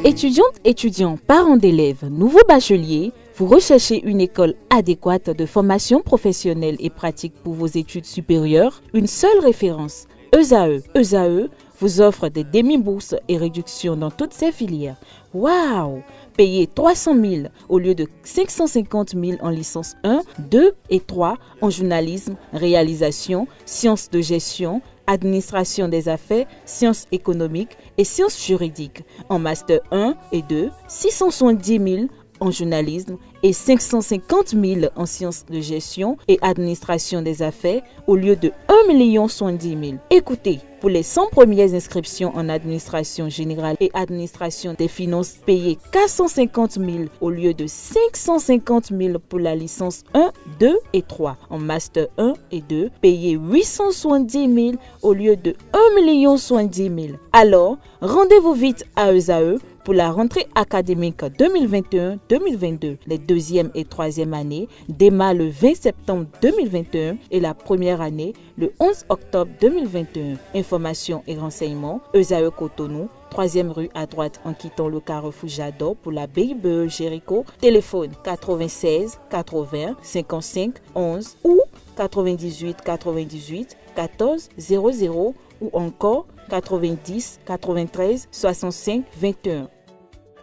Étudiantes, étudiants, parents d'élèves, nouveaux bacheliers, vous recherchez une école adéquate de formation professionnelle et pratique pour vos études supérieures? Une seule référence, ESAE. ESAE vous offre des demi-bourses et réductions dans toutes ces filières. Waouh! Payez 300 000 au lieu de 550 000 en licence 1, 2 et 3 en journalisme, réalisation, sciences de gestion, administration des affaires, sciences économiques et sciences juridiques. En master 1 et 2, 670 000 en journalisme et 550 000 en sciences de gestion et administration des affaires au lieu de 1 070 000. Écoutez, pour les 100 premières inscriptions en administration générale et administration des finances, payez 450 000 au lieu de 550 000 pour la licence 1, 2 et 3. En master 1 et 2, payez 870 000 au lieu de 1 070 000. Alors, rendez-vous vite à ESAE pour la rentrée académique 2021-2022. Les deuxième et troisième années démarrent le 20 septembre 2021 et la première année le 11 octobre 2021. Informations et renseignements, ESAE Cotonou, 3e rue à droite en quittant le carrefour Jador pour la BIBE Jéricho. Téléphone 96 80 55 11 ou 98 98 14 00 ou encore 90 93 65 21.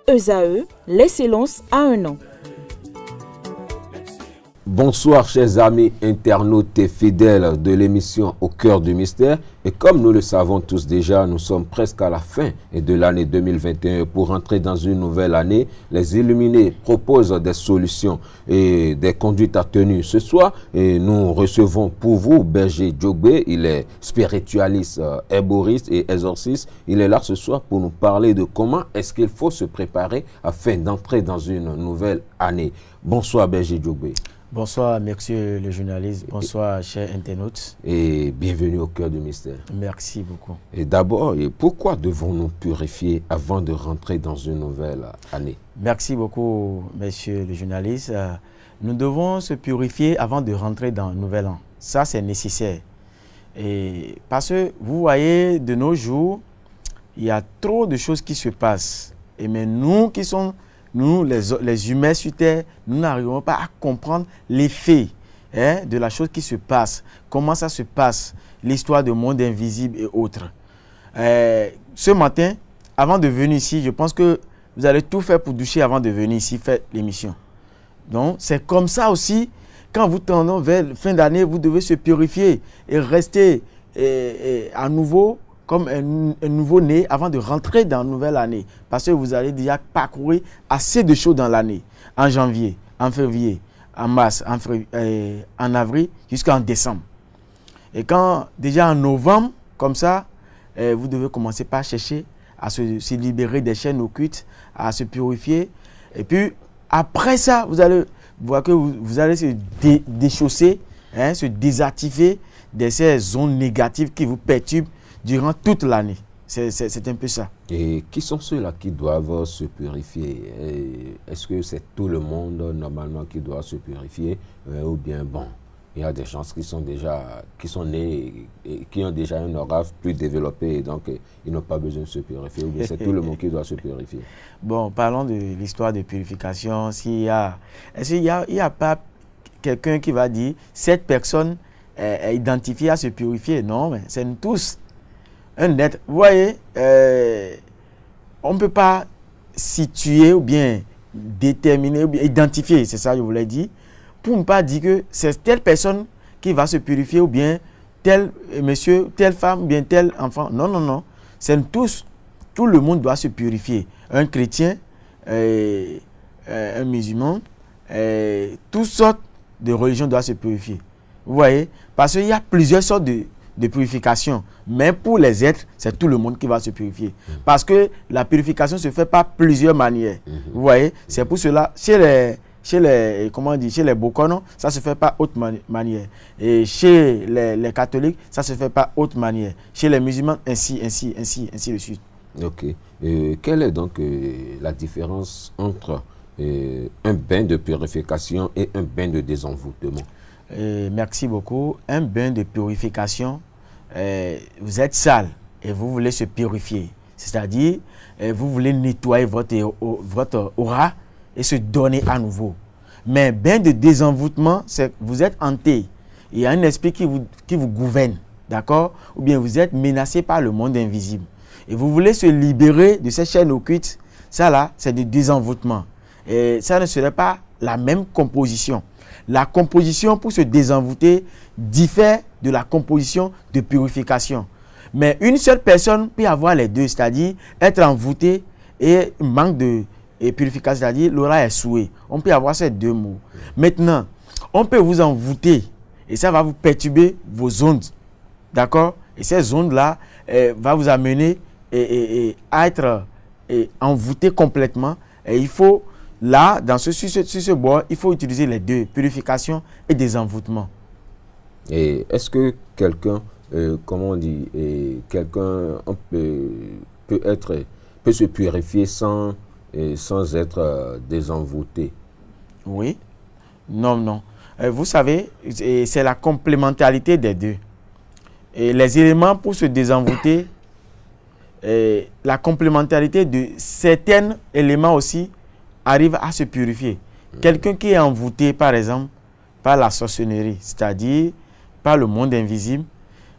ESAE, l'excellence à un an. Bonsoir chers amis internautes et fidèles de l'émission Au cœur du mystère. Et comme nous le savons tous déjà, nous sommes presque à la fin de l'année 2021. Pour entrer dans une nouvelle année, les illuminés proposent des solutions et des conduites à tenir. Ce soir, nous recevons pour vous Berger Djogbe. Il est spiritualiste, herboriste et exorciste. Il est là ce soir pour nous parler de comment est-ce qu'il faut se préparer afin d'entrer dans une nouvelle année. Bonsoir Berger Djogbe. Bonsoir, monsieur le journaliste. Bonsoir, chers internautes. Et bienvenue au cœur du mystère. Merci beaucoup. Et d'abord, pourquoi devons-nous purifier avant de rentrer dans une nouvelle année? Merci beaucoup, monsieur le journaliste. Nous devons se purifier avant de rentrer dans un nouvel an. Ça, c'est nécessaire. Et parce que vous voyez, de nos jours, il y a trop de choses qui se passent. Et mais nous qui sommes... Nous, les humains sur Terre, nous n'arrivons pas à comprendre l'effet de la chose qui se passe, comment ça se passe, l'histoire du monde invisible et autres. Ce matin, avant de venir ici, je pense que vous allez tout faire pour doucher avant de venir ici faire l'émission. Donc, c'est comme ça aussi, quand vous tendez vers la fin d'année, vous devez se purifier et rester à nouveau comme un nouveau-né avant de rentrer dans une nouvelle année. Parce que vous allez déjà parcourir assez de choses dans l'année. En janvier, en février, en mars, en avril, jusqu'en décembre. Et quand, déjà en novembre, comme ça, vous devez commencer par chercher à se libérer des chaînes occultes, à se purifier. Et puis, après ça, vous allez voir que vous allez se déchausser, se désactiver de ces zones négatives qui vous perturbent durant toute l'année. C'est un peu ça. Et qui sont ceux-là qui doivent se purifier? Est-ce que c'est tout le monde normalement qui doit se purifier? Ou bien bon, il y a des gens qui sont nés et qui ont déjà un organe plus développé et donc ils n'ont pas besoin de se purifier? Ou bien c'est tout le monde qui doit se purifier? Bon, parlons de l'histoire de purification. Est-ce qu'il n'y a pas quelqu'un qui va dire cette personne est identifiée à se purifier? Non, mais c'est nous tous. Un être, vous voyez, on ne peut pas situer ou bien déterminer ou bien identifier, c'est ça que je voulais dire, pour ne pas dire que c'est telle personne qui va se purifier ou bien tel monsieur, telle femme, ou bien tel enfant. Non, non, non. C'est tous, tout le monde doit se purifier. Un chrétien, un musulman, toutes sortes de religions doivent se purifier. Vous voyez, parce qu'il y a plusieurs sortes de purification. Mais pour les êtres, c'est tout le monde qui va se purifier. Parce que la purification se fait par plusieurs manières. Vous voyez, c'est pour cela, chez les Bokono, ça se fait par autre manière. Et chez les catholiques, ça se fait par autre manière. Chez les musulmans, ainsi de suite. Ok. Quelle est donc la différence entre un bain de purification et un bain de désenvoûtement? Merci beaucoup. Un bain de purification, vous êtes sale et vous voulez se purifier. C'est-à-dire, vous voulez nettoyer votre aura et se donner à nouveau. Mais bain de désenvoûtement, c'est que vous êtes hanté. Il y a un esprit qui vous gouverne, d'accord? Ou bien vous êtes menacé par le monde invisible. Et vous voulez se libérer de cette chaîne occulte. Ça là, c'est du désenvoûtement. Et ça ne serait pas la même composition. La composition pour se désenvoûter diffère de la composition de purification. Mais une seule personne peut avoir les deux, c'est-à-dire être envoûté et manque de purification, c'est-à-dire l'aura est souillée. On peut avoir ces deux mots. Maintenant, on peut vous envoûter et ça va vous perturber vos ondes. D'accord? Et ces ondes-là vont vous amener à être envoûté complètement. Et il faut, là, sur ce bord, il faut utiliser les deux, purification et désenvoûtement. Et est-ce que quelqu'un, comment on dit, quelqu'un peut se purifier sans être désenvoûté? Oui. Non. Vous savez, c'est la complémentarité des deux. Et les éléments pour se désenvoûter, la complémentarité de certains éléments aussi arrive à se purifier. Quelqu'un qui est envoûté, par exemple, par la sorcellerie, c'est-à-dire par le monde invisible,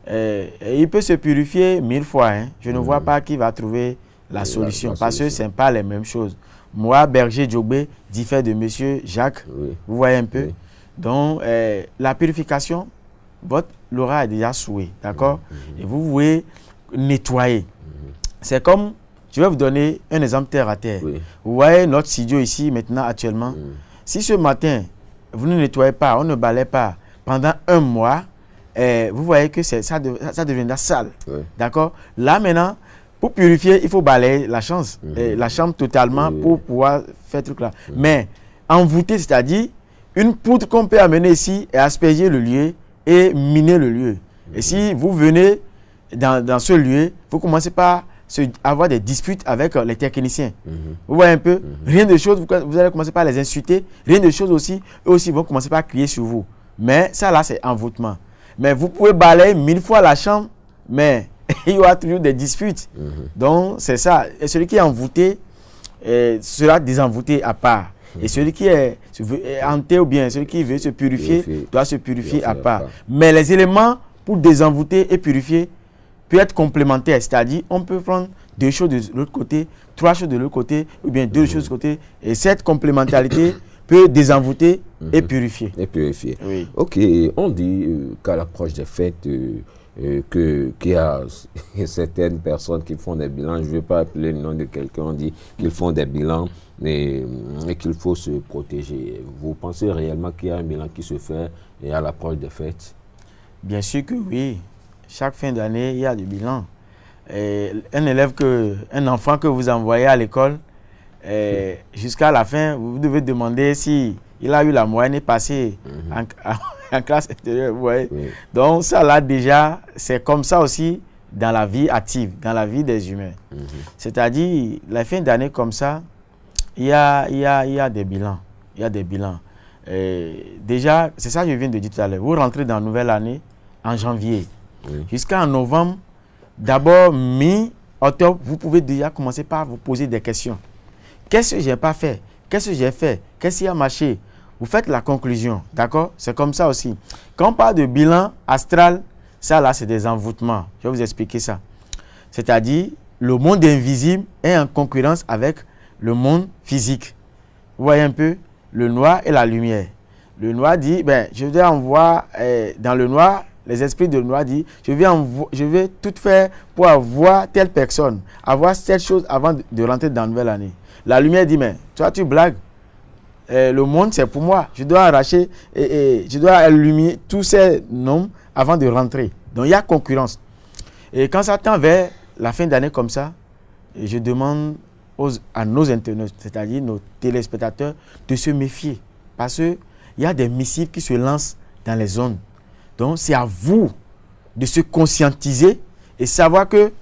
il peut se purifier 1000 fois. Hein. Je ne vois pas qui va trouver la solution, parce que ce n'est pas les mêmes choses. Moi, Berger Djogbe, diffère de monsieur Jacques. Oui. Vous voyez un peu. Oui. Donc, la purification, votre l'aura est déjà souillée, d'accord? Et vous voulez nettoyer. C'est comme, je vais vous donner un exemple terre à terre. Oui. Vous voyez notre studio ici, maintenant, actuellement. Si ce matin, vous ne nettoyez pas, on ne balaye pas, pendant un mois, vous voyez que ça deviendra sale. Oui. D'accord? Là, maintenant, pour purifier, il faut balayer la chambre totalement pour pouvoir faire tout là. Mais envoûter, c'est-à-dire une poudre qu'on peut amener ici et asperger le lieu et miner le lieu. Et si vous venez dans ce lieu, vous commencez par avoir des disputes avec les techniciens. Vous voyez un peu? Rien de chose, vous allez commencer par les insulter. Rien de chose aussi, eux aussi vont commencer par crier sur vous. Mais ça là, c'est envoûtement. Mais vous pouvez balayer 1000 fois la chambre, mais il y aura toujours des disputes. Donc, c'est ça. Et celui qui est envoûté sera désenvoûté à part. Et celui qui est hanté ou bien celui qui veut se purifier doit se purifier à part. Mais les éléments pour désenvoûter et purifier peuvent être complémentaires. C'est-à-dire, on peut prendre 2 choses de l'autre côté, 3 choses de l'autre côté, ou bien 2 choses de l'autre côté. Et cette complémentarité peut désenvoûter et purifier. Oui. Ok, on dit qu'à l'approche des fêtes, qu'il y a certaines personnes qui font des bilans, je ne vais pas appeler le nom de quelqu'un, on dit qu'ils font des bilans et qu'il faut se protéger. Vous pensez réellement qu'il y a un bilan qui se fait à l'approche des fêtes? Bien sûr que oui. Chaque fin d'année, il y a du bilan. Un enfant que vous envoyez à l'école, jusqu'à la fin, vous devez demander si il a eu la moyenne passée en classe intérieure, vous voyez. Oui. Donc ça là déjà, c'est comme ça aussi dans la vie active, dans la vie des humains. C'est-à-dire, la fin d'année comme ça, il y a des bilans. Il y a des bilans. Déjà, c'est ça que je viens de dire tout à l'heure. Vous rentrez dans la nouvelle année en janvier. Jusqu'en novembre, d'abord mi-octobre, vous pouvez déjà commencer par vous poser des questions. Qu'est-ce que je n'ai pas fait? Qu'est-ce que j'ai fait? Qu'est-ce qui a marché? Vous faites la conclusion, d'accord? C'est comme ça aussi. Quand on parle de bilan astral, ça là, c'est des envoûtements. Je vais vous expliquer ça. C'est-à-dire, le monde invisible est en concurrence avec le monde physique. Vous voyez un peu? Le noir et la lumière. Le noir dit, je vais envoyer dans le noir, les esprits de le noir disent, je vais tout faire pour avoir telle personne, avoir cette chose avant de rentrer dans la nouvelle année. La lumière dit, mais toi tu blagues. Le monde c'est pour moi. Je dois arracher et je dois allumer tous ces noms avant de rentrer. Donc il y a concurrence. Et quand ça tend vers la fin d'année comme ça, je demande à nos internautes, c'est-à-dire nos téléspectateurs, de se méfier. Parce qu'il y a des missives qui se lancent dans les zones. Donc c'est à vous de se conscientiser et savoir que,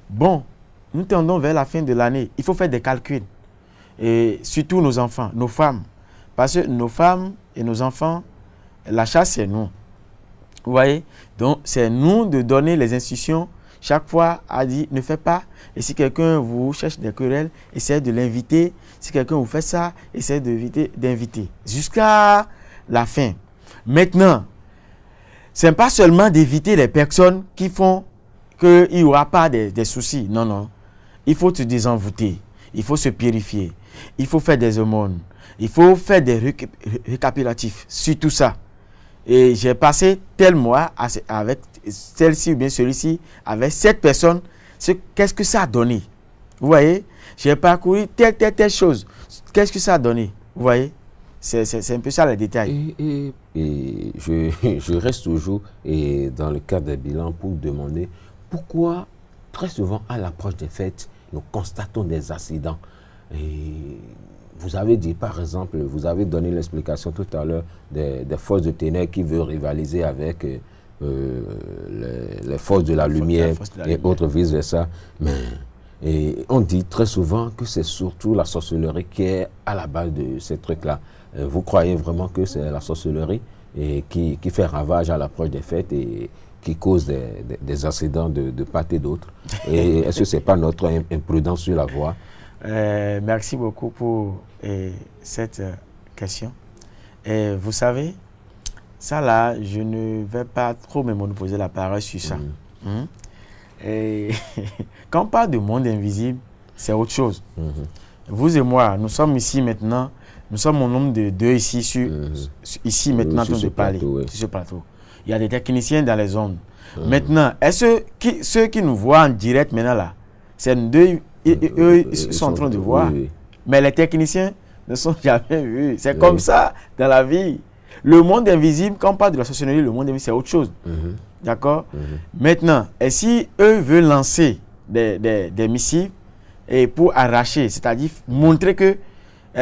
bon, nous tendons vers la fin de l'année. Il faut faire des calculs. Et surtout nos enfants, nos femmes. Parce que nos femmes et nos enfants, la chasse, c'est nous. Vous voyez? Donc, c'est nous de donner les instructions. chaque fois a dit ne faites pas. Et si quelqu'un vous cherche des querelles, essayez de l'inviter. Si quelqu'un vous fait ça, essayez d'inviter. Jusqu'à la fin. Maintenant, ce n'est pas seulement d'éviter les personnes qui font qu'il n'y aura pas des soucis. Non, non. Il faut se désenvoûter. Il faut se purifier. Il faut faire des aumônes. Il faut faire des récapitulatifs sur tout ça. Et j'ai passé tel mois avec celle-ci ou bien celui-ci, avec cette personne. Qu'est-ce que ça a donné? Vous voyez? J'ai parcouru telle chose. Qu'est-ce que ça a donné? Vous voyez? C'est un peu ça les détails. Et je reste toujours dans le cadre des bilans pour demander pourquoi très souvent à l'approche des fêtes, nous constatons des accidents. Et vous avez dit, par exemple, vous avez donné l'explication tout à l'heure des forces de ténèbres qui veulent rivaliser avec les forces de la lumière et autres vice-versa. Mais on dit très souvent que c'est surtout la sorcellerie qui est à la base de ces trucs-là. Vous croyez vraiment que c'est la sorcellerie qui fait ravage à l'approche des fêtes et qui cause des accidents de part et d'autre? Et est-ce que ce n'est pas notre imprudence sur la voie? Merci beaucoup pour cette question. Vous savez, ça là, je ne vais pas trop me monopoliser la parole sur ça. Et quand on parle de monde invisible, c'est autre chose. Vous et moi, nous sommes ici maintenant, nous sommes au nombre de 2 ici, ici maintenant, en train de parler sur ce plateau. Il y a des techniciens dans les zones. Maintenant, est-ce que ceux qui nous voient en direct maintenant là, c'est nous deux, eux ils sont en train de voir, mais les techniciens ne sont jamais vus. C'est comme ça dans la vie. Le monde invisible, quand on parle de la sorcellerie, le monde invisible, c'est autre chose. D'accord? Maintenant, et si eux veulent lancer des missiles et pour arracher, c'est-à-dire montrer que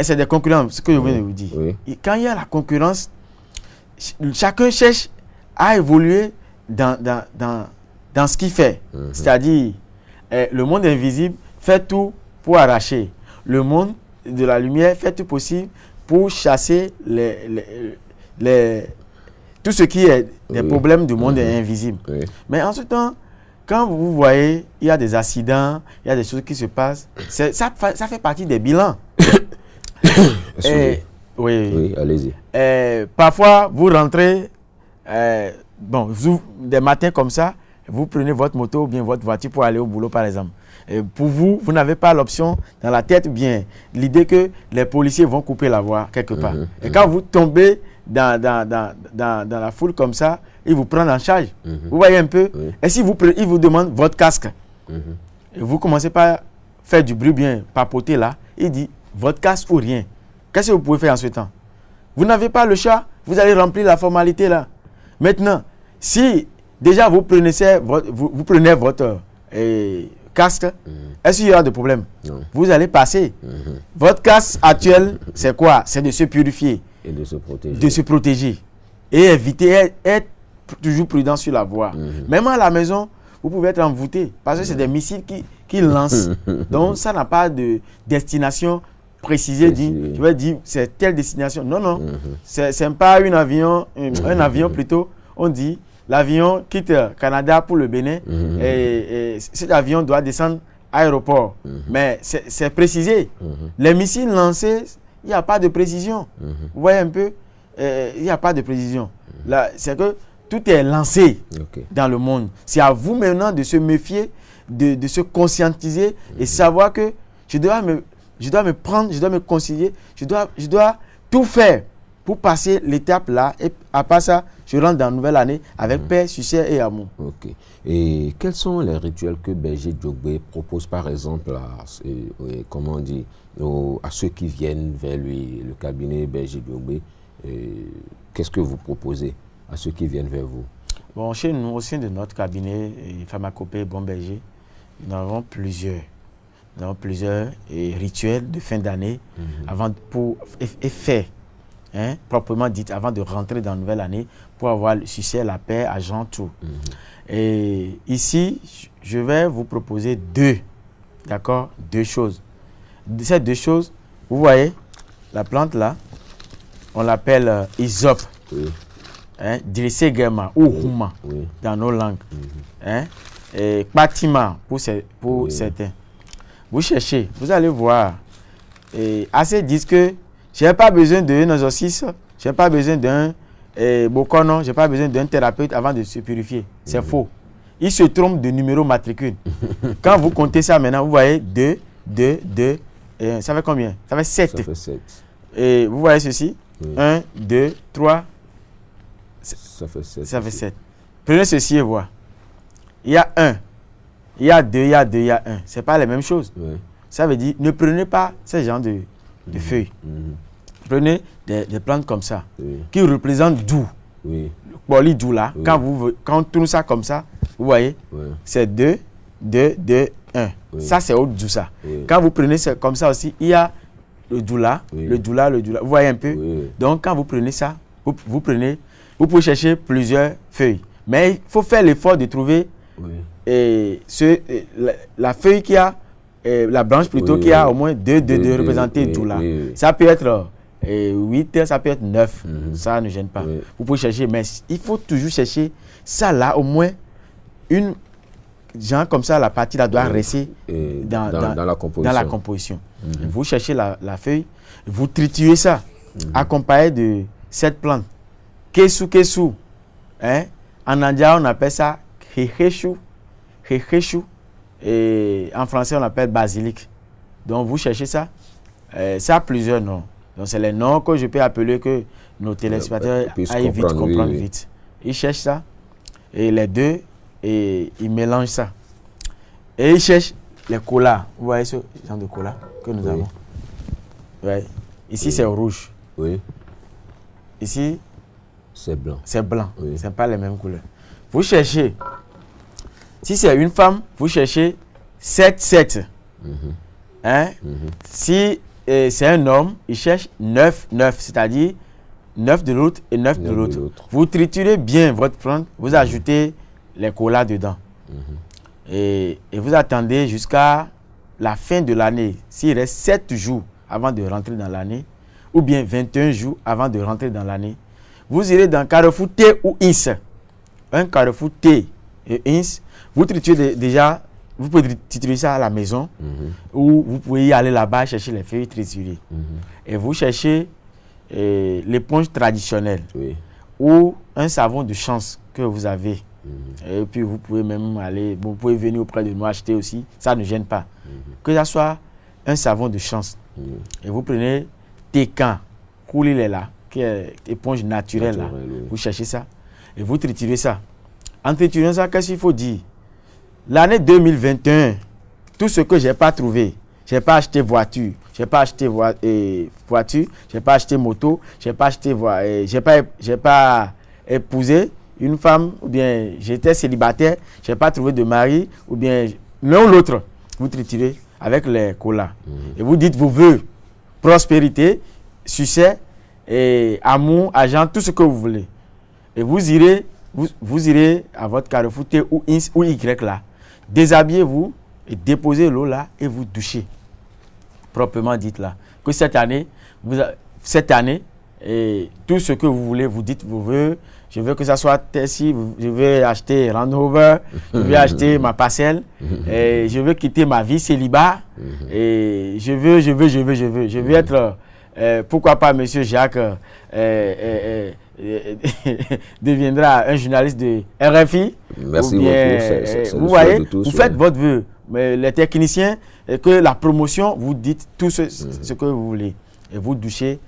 c'est des concurrents, ce que je viens de vous dire. Et quand il y a la concurrence, chacun cherche à évoluer dans ce qu'il fait. C'est-à-dire, le monde invisible fait tout pour arracher. Le monde de la lumière fait tout possible pour chasser tout ce qui est des problèmes du monde invisible. Mais en ce temps, quand vous voyez, il y a des accidents, il y a des choses qui se passent, ça fait partie des bilans. Oui, allez-y. Parfois, vous rentrez, des matins comme ça, vous prenez votre moto ou bien votre voiture pour aller au boulot, par exemple. Et pour vous, vous n'avez pas l'option dans la tête, bien l'idée que les policiers vont couper la voie quelque part. Et quand vous tombez dans la foule comme ça, ils vous prennent en charge. Vous voyez un peu? Et si ils vous demandent votre casque, et vous commencez par faire du bruit bien, papoter là, il dit votre casque ou rien. Qu'est-ce que vous pouvez faire en ce temps? Vous n'avez pas le choix, vous allez remplir la formalité là. Maintenant, si déjà vous prenez votre casque, est-ce qu'il y aura de problème? Vous allez passer. Votre casque actuel, c'est quoi? C'est de se purifier. Et de se protéger. De se protéger. Et éviter, être toujours prudent sur la voie. Même à la maison, vous pouvez être envoûté. Parce que c'est des missiles qui lancent. Donc, ça n'a pas de destination précisée. Je vais dire, c'est telle destination. Non, non. C'est pas un avion plutôt. On dit, l'avion quitte Canada pour le Bénin. Et cet avion doit descendre à l'aéroport. Mais c'est précisé. Les missiles lancés, il n'y a pas de précision. Vous voyez un peu? Il n'y a pas de précision. Là, c'est que tout est lancé dans le monde. C'est à vous maintenant de se méfier, de se conscientiser et savoir que je dois me prendre, je dois me concilier, je dois tout faire pour passer l'étape là. Et à part ça, je rentre dans la nouvelle année avec paix, succès et amour. Et quels sont les rituels que Berger Djogbe propose par exemple à ceux qui viennent vers lui, le cabinet Berger Djogbe? Qu'est-ce que vous proposez à ceux qui viennent vers vous? Bon, chez nous, au sein de notre cabinet Pharmacopée Bon Berger, nous avons plusieurs rituels de fin d'année proprement dit, avant de rentrer dans la nouvelle année, pour avoir le succès, la paix, argent, tout. Et ici, je vais vous proposer deux choses. Ces deux choses, vous voyez, la plante là, on l'appelle hysope. Dirisegema ou Huma dans nos langues. Et Patima pour certains. Vous cherchez, vous allez voir. Et assez disent que je n'ai pas besoin d'un exorciste, je n'ai pas besoin d'un bokono, je n'ai pas besoin d'un thérapeute avant de se purifier. C'est faux. Il se trompe de numéro matricule. Quand vous comptez ça maintenant, vous voyez 2, 2, 2. Et ça fait combien? Ça fait 7. Ça fait 7. Et vous voyez ceci? 1, 2, 3. Ça fait 7. Ça fait 7. Prenez ceci et voir. Il y a 1, il y a 2, il y a 2, il y a 1. Ce n'est pas la même chose. Oui. Ça veut dire, ne prenez pas ce genre de feuilles. Prenez des plantes comme ça, qui représentent d'où. Oui. Le poli d'où là, quand on tourne ça comme ça, vous voyez, c'est 2, 2, 2, 1. Ça, c'est au d'où ça. Quand vous prenez ça comme ça aussi, il y a le doula, le doula, le doula. Vous voyez un peu? Donc, quand vous prenez ça, vous pouvez chercher plusieurs feuilles. Mais il faut faire l'effort de trouver la feuille qui a, la branche plutôt qui a au moins 2 représentés doula. Ça peut être 8, ça peut être 9. Ça ne gêne pas. Vous pouvez chercher, mais il faut toujours chercher ça là, au moins une. Genre comme ça, la partie là doit rester dans la composition. Vous cherchez la feuille, vous triturez ça, accompagné de cette plante. Kesu. En indien, on appelle ça Hecheshu. Et en français, on appelle basilic. Donc, vous cherchez ça. Ça a plusieurs noms. Donc, c'est les noms que je peux appeler que nos téléspectateurs aillent vite comprendre vite. Ils cherchent ça. Et les deux, et ils mélangent ça. Et ils cherchent les colas. Vous voyez ce genre de cola que nous avons? Ouais. Ici, c'est rouge. Oui. Ici, c'est blanc. C'est blanc. Ce n'est pas les mêmes couleurs. Vous cherchez. Si c'est une femme, vous cherchez 7. Si c'est un homme, il cherche 9, c'est-à-dire 9 de l'autre et 9 de l'autre. Vous triturez bien votre plante, vous ajoutez les colas dedans. Et vous attendez jusqu'à la fin de l'année. S'il reste 7 jours avant de rentrer dans l'année, ou bien 21 jours avant de rentrer dans l'année, vous irez dans Carrefour T ou INS. Un Carrefour T et INS, vous triturez déjà, vous pouvez triturer ça à la maison, ou vous pouvez y aller là-bas chercher les feuilles triturées. Et vous cherchez l'éponge traditionnelle, ou un savon de chance que vous avez. Et puis vous pouvez même aller, vous pouvez venir auprès de nous acheter aussi, ça ne gêne pas. Que ça soit un savon de chance. Et vous prenez Tecan, Koulile là, qui est éponge naturelle là. Vous cherchez ça et vous triturez ça. En triturant ça, qu'est-ce qu'il faut dire? L'année 2021, tout ce que je n'ai pas trouvé, je n'ai pas acheté voiture, je n'ai pas acheté voiture, je n'ai pas acheté moto, je n'ai pas acheté j'ai pas épousé une femme, ou bien j'étais célibataire, je n'ai pas trouvé de mari, ou bien l'un ou l'autre, vous triturez avec les colas. Et vous dites vos vœux, prospérité, succès, et amour, argent, tout ce que vous voulez. Et vous irez à votre Carrefour T ou INS ou Y là, déshabillez-vous et déposez l'eau là et vous douchez. Proprement dites là. Que cette année, et tout ce que vous voulez, vous dites vos vœux. Je veux que ça soit Tessie, je veux acheter Land Rover, je veux acheter ma parcelle, et je veux quitter ma vie célibat, et je veux être, pourquoi pas Monsieur Jacques deviendra un journaliste de RFI. Merci beaucoup. Vous voyez, vous faites votre vœu, mais les techniciens, que la promotion, vous dites tout ce que vous voulez, et vous douchez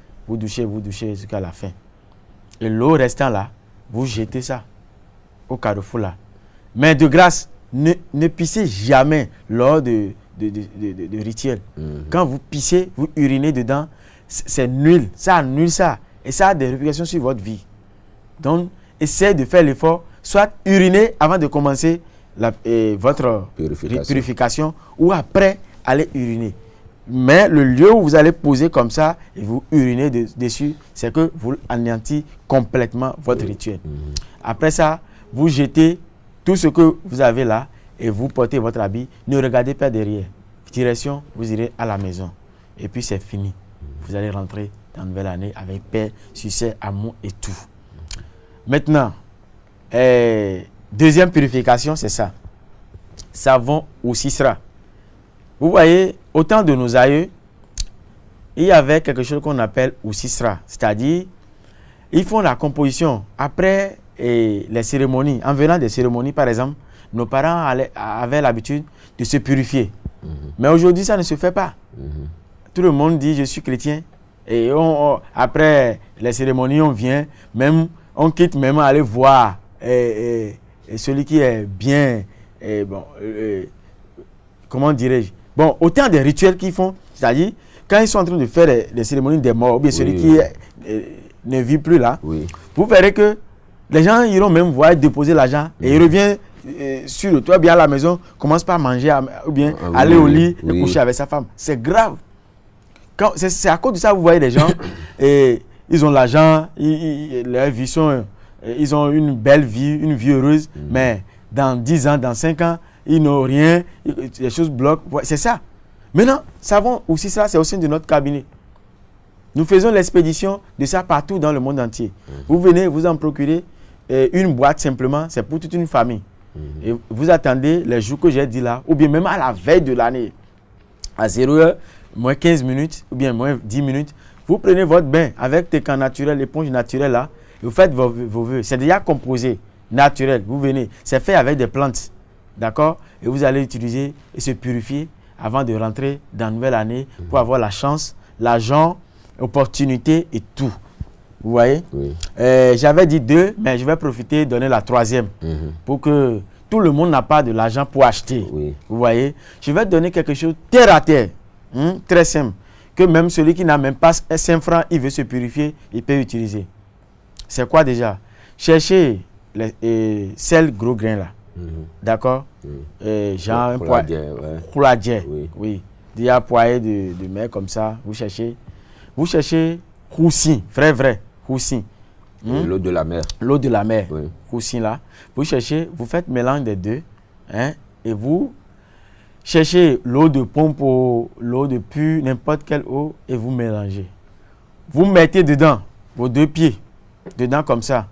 jusqu'à la fin. Et l'eau restant là, vous jetez ça au carrefour là. Mais de grâce, ne pissez jamais lors de rituel. Quand vous pissez, vous urinez dedans, c'est nul. Ça annule ça. Et ça a des répercussions sur votre vie. Donc, essayez de faire l'effort, soit uriner avant de commencer votre purification, ou après, aller uriner. Mais le lieu où vous allez poser comme ça et vous urinez dessus, c'est que vous anéantissez complètement votre rituel. Après ça, vous jetez tout ce que vous avez là et vous portez votre habit. Ne regardez pas derrière. Direction, vous irez à la maison. Et puis c'est fini. Vous allez rentrer dans la nouvelle année avec paix, succès, amour et tout. Maintenant, deuxième purification, c'est ça. Savon ou sisra. Vous voyez, au temps de nos aïeux, il y avait quelque chose qu'on appelle ou sisra. C'est-à-dire, ils font la composition après les cérémonies. En venant des cérémonies, par exemple, nos parents avaient l'habitude de se purifier. Mais aujourd'hui, ça ne se fait pas. Tout le monde dit, je suis chrétien. Et après les cérémonies, on vient, même, on quitte même aller voir celui qui est bien, comment dirais-je? Bon, autant des rituels qu'ils font, c'est-à-dire, quand ils sont en train de faire les cérémonies des morts, ou bien celui qui ne vit plus là, vous verrez que les gens iront même voir déposer l'argent et il revient sur le toit, bien à la maison, commence par manger, ou bien aller au lit et coucher avec sa femme. C'est grave. C'est à cause de ça que vous voyez les gens, et ils ont l'argent, leur vie ils ont une belle vie, une vie heureuse, mais dans 10 ans, dans 5 ans, ils n'ont rien, les choses bloquent. C'est ça. Maintenant, savons aussi ça, c'est au sein de notre cabinet. Nous faisons l'expédition de ça partout dans le monde entier. Vous venez, vous en procurez une boîte simplement, c'est pour toute une famille. Et vous attendez les jours que j'ai dit là, ou bien même à la veille de l'année, à 0h, moins 15 minutes, ou bien moins 10 minutes, vous prenez votre bain avec Tecan naturel, l'éponge naturelle là, et vous faites vos vœux. C'est déjà composé, naturel. Vous venez, c'est fait avec des plantes, d'accord? Et vous allez utiliser et se purifier avant de rentrer dans la nouvelle année pour avoir la chance, l'argent, l'opportunité et tout. Vous voyez? J'avais dit 2, mais je vais profiter de donner la 3e pour que tout le monde n'a pas de l'argent pour acheter. Vous voyez? Je vais donner quelque chose terre à terre, très simple, que même celui qui n'a même pas 5 francs, il veut se purifier, il peut utiliser. C'est quoi déjà? Cherchez les sel gros grain là. D'accord? Genre un poids. Oui. Il y a un poids de mer comme ça. Vous cherchez roussin, vrai. Roussin. L'eau de la mer. L'eau de la mer. Roussin là. Vous cherchez, vous faites mélange des deux. Et vous cherchez l'eau de pompe ou l'eau de puits, n'importe quelle eau, et vous mélangez. Vous mettez dedans vos 2 pieds. Dedans comme ça.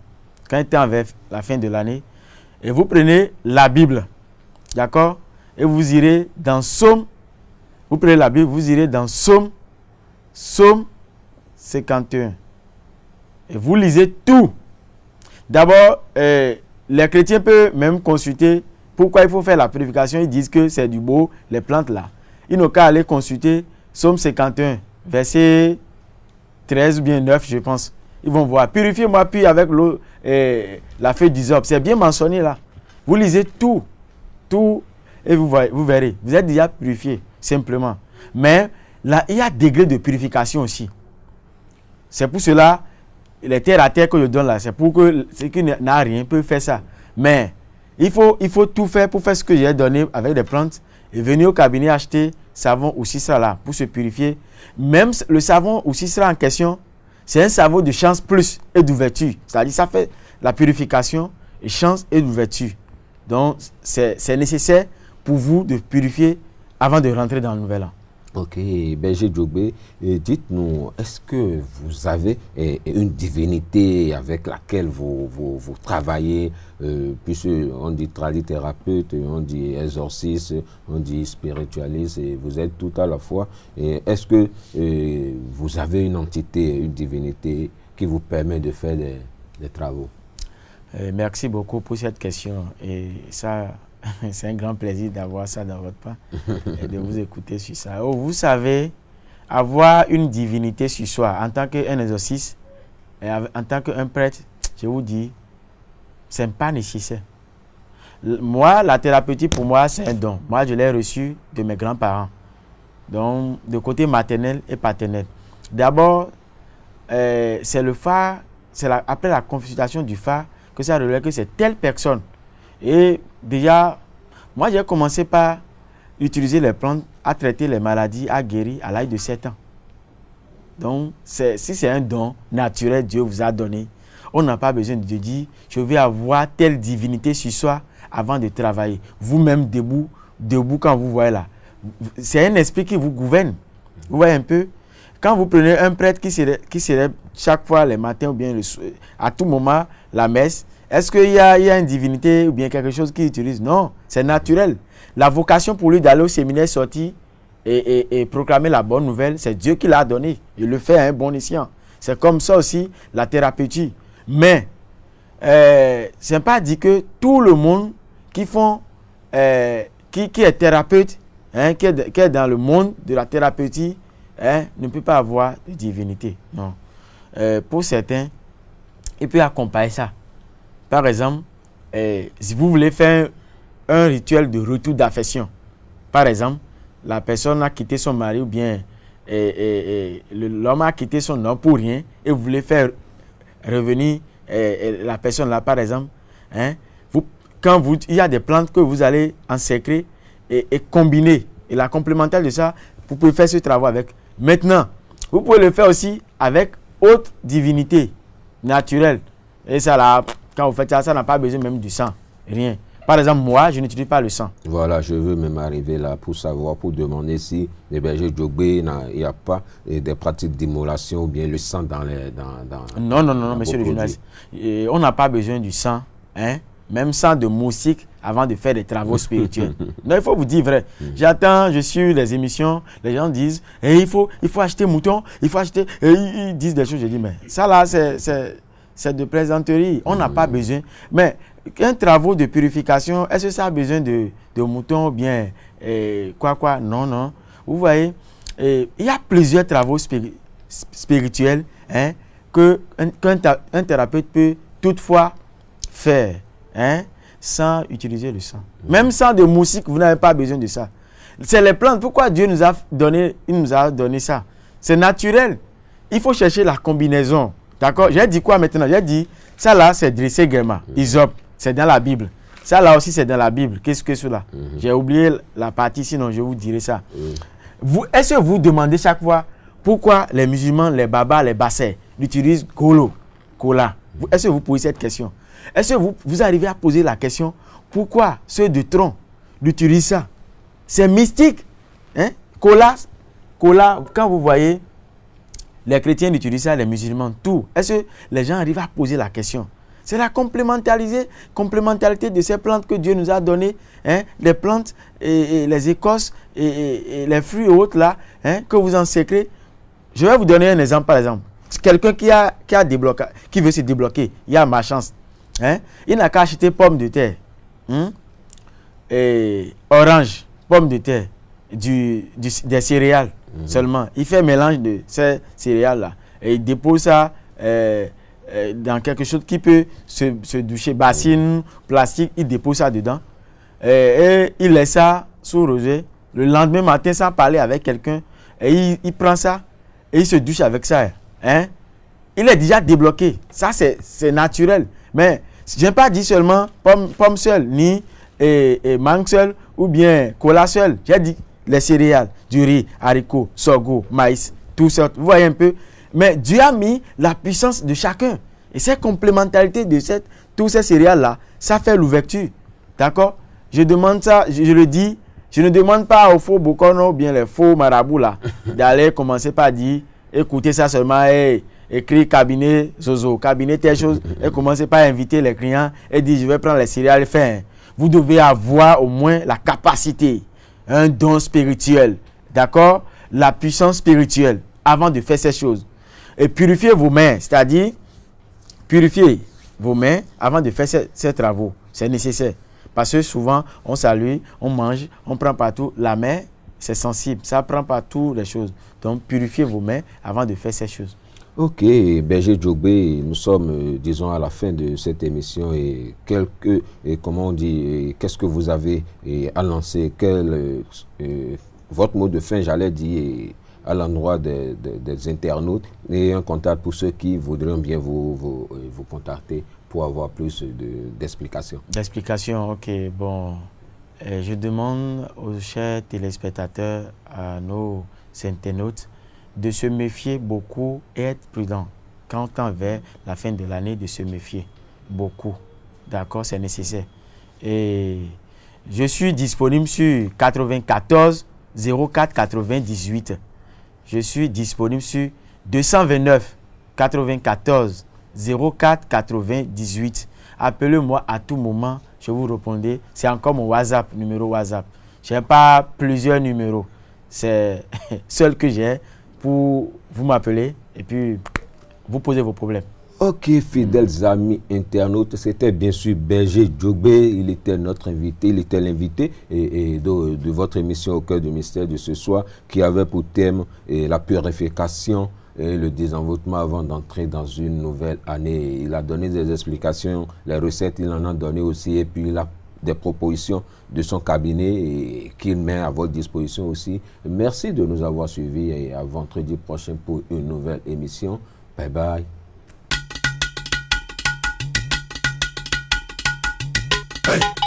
Quand il est envers la fin de l'année. Et vous prenez la Bible. D'accord? Et vous irez dans Psaume. Vous prenez la Bible, vous irez dans Psaume 51. Et vous lisez tout. D'abord, les chrétiens peuvent même consulter pourquoi il faut faire la purification. Ils disent que c'est du beau, les plantes là. Ils n'ont qu'à aller consulter Psaume 51, verset 13 ou bien 9, je pense. Ils vont voir. Purifiez-moi puis avec l'eau, la feuille d'hysope. C'est bien mentionné là. Vous lisez tout, et vous verrez. Vous êtes déjà purifié, simplement. Mais là, il y a des degrés de purification aussi. C'est pour cela, les terres à terre que je donne là, c'est pour que ceux qui n'ont rien peuvent faire ça. Mais il faut tout faire pour faire ce que j'ai donné avec des plantes et venir au cabinet acheter savon ou sisra là pour se purifier. Même le savon ou sisra en question, c'est un savon de chance plus et d'ouverture. C'est-à-dire ça fait la purification et chance et d'ouverture. Donc, c'est nécessaire pour vous de purifier avant de rentrer dans le nouvel an. Ok, Berger Djogbe, dites-nous, est-ce que vous avez une divinité avec laquelle vous travaillez, puisque on dit tradithérapeute, on dit exorciste, on dit spiritualiste, et vous êtes tout à la fois. Est-ce que vous avez une entité, une divinité qui vous permet de faire des travaux? Merci beaucoup pour cette question. Et ça, c'est un grand plaisir d'avoir ça dans votre part et de vous écouter sur ça. Vous savez, avoir une divinité sur soi en tant qu'un exorciste et en tant qu'un prêtre, je vous dis, ce n'est pas nécessaire. Moi, la thérapeutique, pour moi, c'est un don. Moi, je l'ai reçu de mes grands-parents. Donc, de côté maternel et paternel. D'abord, c'est le phare, après la consultation du phare, que ça relève que c'est telle personne. Et déjà, moi j'ai commencé par utiliser les plantes à traiter les maladies, à guérir à l'âge de 7 ans. Donc, si c'est un don naturel, Dieu vous a donné, on n'a pas besoin de dire, je vais avoir telle divinité sur soi avant de travailler. Vous-même debout quand vous voyez là. C'est un esprit qui vous gouverne. Vous voyez un peu? Quand vous prenez un prêtre qui célèbre chaque fois les matins ou bien à tout moment la messe, est-ce qu'il y a une divinité ou bien quelque chose qu'il utilise? Non, c'est naturel. La vocation pour lui d'aller au séminaire, sortir et proclamer la bonne nouvelle, c'est Dieu qui l'a donné. Il le fait à un bon escient. C'est comme ça aussi la thérapeutique. Mais, ce n'est pas dit que tout le monde qui est thérapeute, hein, qui est dans le monde de la thérapeutique, hein, ne peut pas avoir de divinité. Non. Pour certains, il peut accompagner ça. Par exemple, si vous voulez faire un rituel de retour d'affection, par exemple, la personne a quitté son mari ou bien l'homme a quitté son homme pour rien et vous voulez faire revenir la personne là, par exemple, hein, il y a des plantes que vous allez ensécrer et combiner. Et la complémentaire de ça, vous pouvez faire ce travail avec. Maintenant, vous pouvez le faire aussi avec autre divinité naturelle. Et ça là, quand vous faites ça, ça n'a pas besoin même du sang. Rien. Par exemple, moi, je n'utilise pas le sang. Voilà, je veux même arriver là pour savoir, pour demander si les bergers Djogbe, il n'y a pas des pratiques d'immolation ou bien le sang dans les... Non, monsieur le journaliste. On n'a pas besoin du sang, hein, même sang de moustique avant de faire des travaux spirituels. Non, il faut vous dire vrai. J'attends, je suis les émissions, les gens disent, il faut acheter mouton, il faut acheter... ils disent des choses, je dis, mais ça là, c'est de plaisanterie. On n'a pas besoin. Mais un travail de purification, est-ce que ça a besoin de moutons ou bien quoi? Non. Vous voyez, il y a plusieurs travaux spirituels, hein, qu'un thérapeute peut toutefois faire, hein, sans utiliser le sang. Même sans de moustique, vous n'avez pas besoin de ça. C'est les plantes. Pourquoi Dieu nous a donné ça? C'est naturel. Il faut chercher la combinaison. D'accord? J'ai dit quoi maintenant? J'ai dit, ça là, c'est dressé Germa, Hysope, c'est dans la Bible. Ça là aussi, c'est dans la Bible. Qu'est-ce que cela? J'ai oublié la partie, sinon je vous dirai ça. Est-ce que vous demandez chaque fois pourquoi les musulmans, les babas, les bassets utilisent cola? Est-ce que vous posez cette question? Est-ce que vous arrivez à poser la question pourquoi ceux de tronc utilisent ça? C'est mystique. Hein? Cola, quand vous voyez les chrétiens utilisent ça, les musulmans, tout. Est-ce que les gens arrivent à poser la question? C'est la complémentarité de ces plantes que Dieu nous a données, hein, les plantes et les écorces et les fruits et autres là, hein, que vous en sécrez. Je vais vous donner un exemple, par exemple. Quelqu'un qui veut se débloquer, il a ma chance. Hein, il n'a qu'à acheter pommes de terre, et orange, pommes de terre, des céréales seulement. Il fait un mélange de ces céréales-là et il dépose ça dans quelque chose qui peut se doucher, bassine, plastique, il dépose ça dedans et il laisse ça sous rosée. Le lendemain matin, sans parler avec quelqu'un, et il prend ça et il se douche avec ça. Hein? Il est déjà débloqué. Ça, c'est naturel. Mais je n'ai pas dit seulement pomme seule, ni mangue seule, ou bien cola seule. J'ai dit les céréales, du riz, haricots, sorgho, maïs, tout ça. Vous voyez un peu. Mais Dieu a mis la puissance de chacun. Et cette complémentarité de tous ces céréales-là, ça fait l'ouverture. D'accord? Je demande ça, je le dis, je ne demande pas aux faux bokono ou bien les faux marabouts là, d'aller commencer par dire, écoutez ça seulement, écrit cabinet Zozo, cabinet telle chose, et commencez par inviter les clients et dire, je vais prendre les céréales et faire. Vous devez avoir au moins la capacité, un don spirituel, d'accord? La puissance spirituelle avant de faire ces choses. Et purifier vos mains, c'est-à-dire purifier vos mains avant de faire ces travaux. C'est nécessaire. Parce que souvent, on salue, on mange, on prend partout. La main, c'est sensible. Ça prend partout les choses. Donc, purifiez vos mains avant de faire ces choses. Ok, Berger Djogbe, nous sommes, disons, à la fin de cette émission. Et comment on dit, qu'est-ce que vous avez à lancer? Votre mot de fin, j'allais dire, à l'endroit des internautes et un contact pour ceux qui voudraient bien vous contacter pour avoir plus d'explications. D'explications, ok. Bon, je demande aux chers téléspectateurs, à nos internautes, de se méfier beaucoup et être prudent. Quand on tend vers la fin de l'année, de se méfier beaucoup. D'accord, c'est nécessaire. Et je suis disponible sur 94 04 98. Je suis disponible sur 229 94 04 80 18. Appelez-moi à tout moment, je vous répondrai. C'est encore mon WhatsApp, numéro WhatsApp. Je n'ai pas plusieurs numéros. C'est seul que j'ai pour vous m'appeler et puis vous poser vos problèmes. Ok, fidèles amis internautes, c'était bien sûr Berger Djogbe, il était notre invité, il était l'invité de votre émission Au cœur du mystère de ce soir, qui avait pour thème la purification et le désenvoûtement avant d'entrer dans une nouvelle année. Il a donné des explications, les recettes, il en a donné aussi, et puis il a des propositions de son cabinet qu'il met à votre disposition aussi. Merci de nous avoir suivis et à vendredi prochain pour une nouvelle émission. Bye bye. Hey!